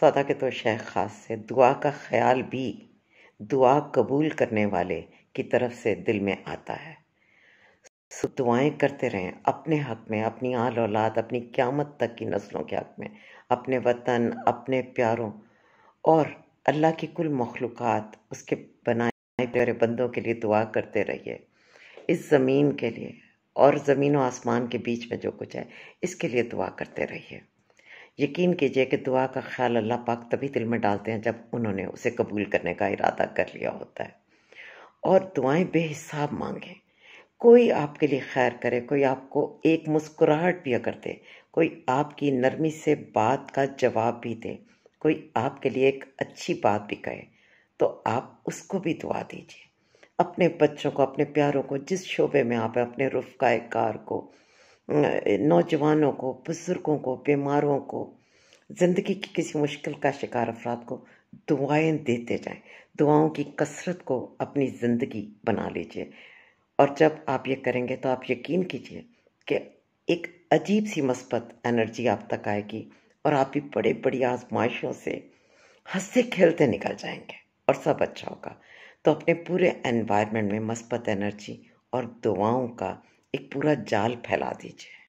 سودا کے تو شیخ خاص سے دعا کا خیال بھی دعا قبول کرنے والے کی طرف سے دل میں آتا ہے. دعائیں کرتے رہیں اپنے حق میں، اپنی آل اولاد، اپنی قیامت تک کی نسلوں کے حق میں، اپنے وطن، اپنے پیاروں اور اللہ کی کل مخلوقات، اس کے بنائے پیارے بندوں کے لیے دعا کرتے رہیے. اس زمین کے لیے اور زمین و آسمان کے بیچ میں جو کچھ ہے اس کے لیے دعا کرتے رہیے. یقین کیجئے کہ دعا کا خیال اللہ پاک تبھی دل میں ڈالتے ہیں جب انہوں نے اسے قبول کرنے کا ارادہ کر لیا ہوتا ہے. اور دعائیں بے حساب مانگیں. کوئی آپ کے لیے خیر کرے، کوئی آپ کو ایک مسکراہٹ بھی اگر دے، کوئی آپ کی نرمی سے بات کا جواب بھی دے، کوئی آپ کے لیے ایک اچھی بات بھی کہے، تو آپ اس کو بھی دعا دیجیے. اپنے بچوں کو، اپنے پیاروں کو، جس شعبے میں آپ ہیں، اپنے رفقائے کار کو، نوجوانوں کو، بزرگوں کو، بیماروں کو، زندگی کی کسی مشکل کا شکار افراد کو دعائیں دیتے جائیں. دعاؤں کی کثرت کو اپنی زندگی بنا لیجیے. اور جب آپ یہ کریں گے تو آپ یقین کیجئے کہ ایک عجیب سی مثبت انرجی آپ تک آئے گی اور آپ بھی بڑے بڑی آزمائشوں سے ہنستے کھیلتے نکل جائیں گے اور سب اچھا ہوگا. تو اپنے پورے انوائرمنٹ میں مثبت انرجی اور دعاؤں کا ایک پورا جال پھیلا دیجیے.